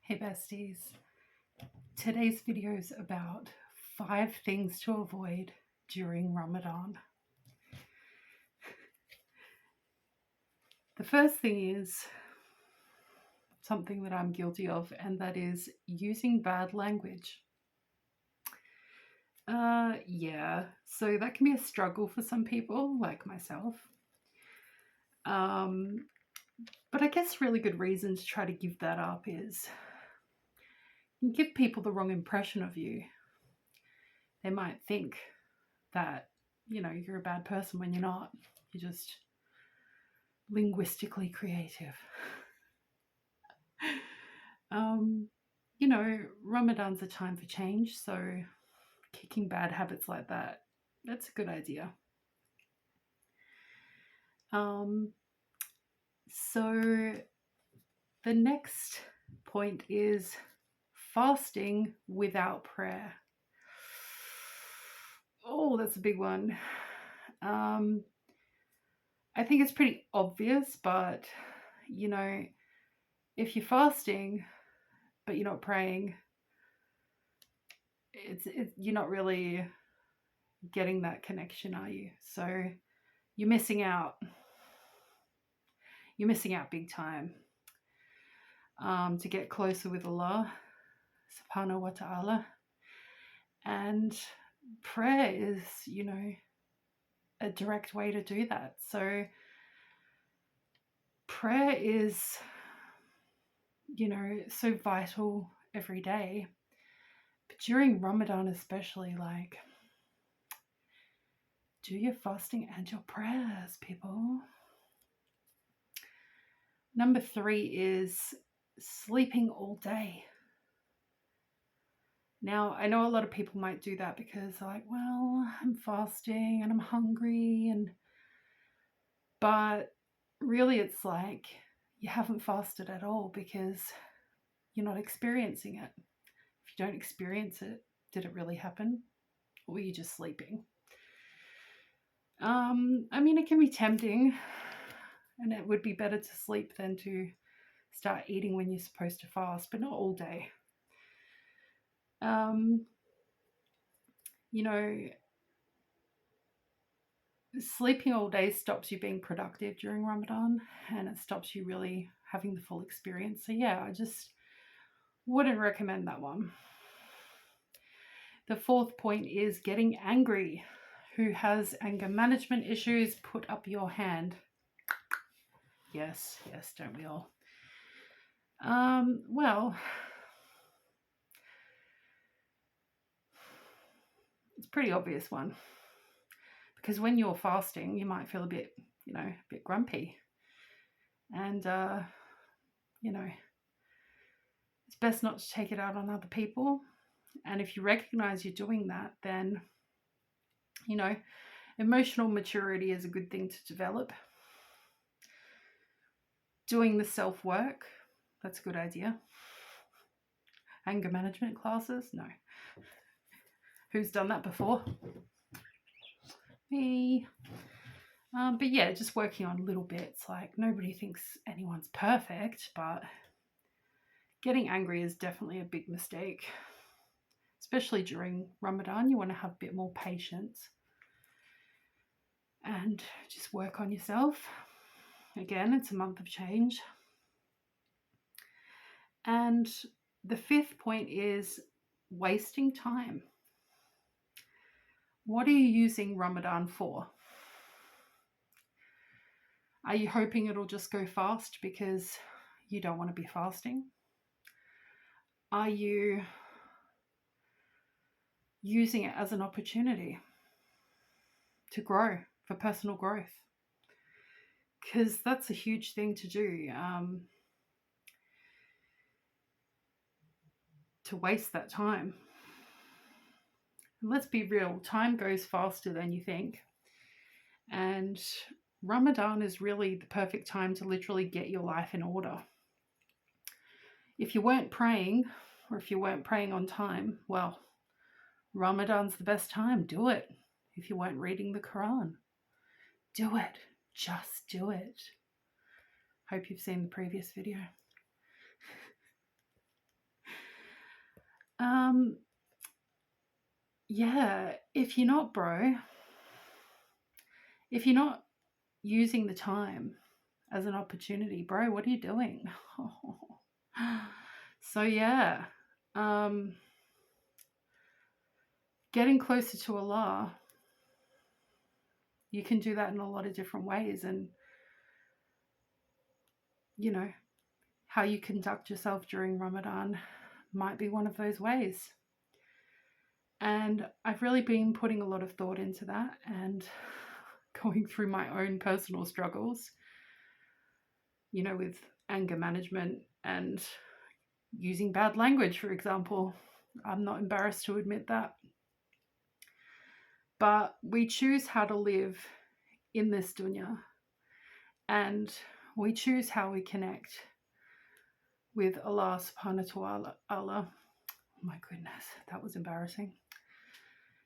Hey besties, today's video is about 5 things to avoid during Ramadan. The first thing is something that I'm guilty of, and that is using bad language. So that can be a struggle for some people, like myself. But I guess really good reason to try to give that up is you give people the wrong impression of you. They might think that, you're a bad person when you're not. You're just linguistically creative. Ramadan's a time for change, so kicking bad habits like that's a good idea. So the next point is fasting without prayer. Oh, that's a big one. I think it's pretty obvious, but if you're fasting but you're not praying, you're not really getting that connection, are you? So you're missing out. You're missing out big time. To get closer with Allah subhanahu wa ta'ala. And prayer is, a direct way to do that. So prayer is, so vital every day. But during Ramadan especially, do your fasting and your prayers, people. Number 3 is sleeping all day. Now, I know a lot of people might do that because they're like, well, I'm fasting and I'm hungry, but really it's like you haven't fasted at all because you're not experiencing it. If you don't experience it, did it really happen? Or were you just sleeping? It can be tempting, and it would be better to sleep than to start eating when you're supposed to fast, but not all day. Sleeping all day stops you being productive during Ramadan, and it stops you really having the full experience. So yeah, I just wouldn't recommend that one. The 4th point is getting angry. Who has anger management issues? Put up your hand. Yes, don't we all? Well, it's a pretty obvious one. Because when you're fasting, you might feel a bit grumpy. And, it's best not to take it out on other people. And if you recognize you're doing that, then, emotional maturity is a good thing to develop. Doing the self-work, that's a good idea. Anger management classes, no. Who's done that before? Me. But yeah, just working on little bits. Like, nobody thinks anyone's perfect, but getting angry is definitely a big mistake. Especially during Ramadan, you want to have a bit more patience and just work on yourself. Again, it's a month of change. And the 5th point is wasting time. What are you using Ramadan for? Are you hoping it'll just go fast because you don't want to be fasting? Are you using it as an opportunity to grow, for personal growth? Because that's a huge thing to do, to waste that time. And let's be real, time goes faster than you think. And Ramadan is really the perfect time to literally get your life in order. If you weren't praying, or if you weren't praying on time, well, Ramadan's the best time. Do it. If you weren't reading the Quran, do it. Just do it. Hope you've seen the previous video. Um, yeah, if you're not, bro, if you're not using the time as an opportunity, bro, what are you doing? So yeah, um, getting closer to Allah, you can do that in a lot of different ways, and you know how you conduct yourself during Ramadan might be one of those ways. And I've really been putting a lot of thought into that and going through my own personal struggles, with anger management and using bad language, for example. I'm not embarrassed to admit that. But we choose how to live in this dunya, and we choose how we connect with Allah subhanahu wa ta'ala. Oh my goodness, that was embarrassing.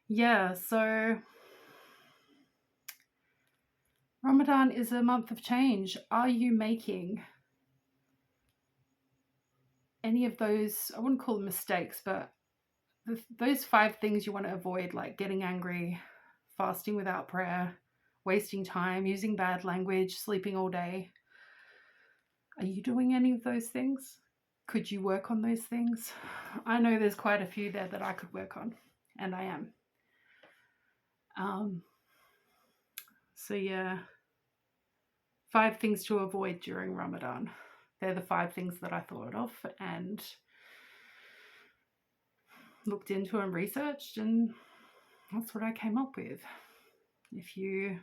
Yeah, so Ramadan is a month of change. Are you making any of those, I wouldn't call them mistakes, but those 5 things you want to avoid, like getting angry, fasting without prayer, wasting time, using bad language, sleeping all day? Are you doing any of those things? Could you work on those things? I know there's quite a few there that I could work on, and I am. So yeah, 5 things to avoid during Ramadan. They're the 5 things that I thought of and looked into and researched, and that's what I came up with. If you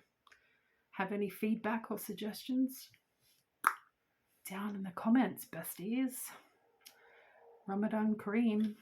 have any feedback or suggestions, down in the comments, besties. Ramadan Kareem.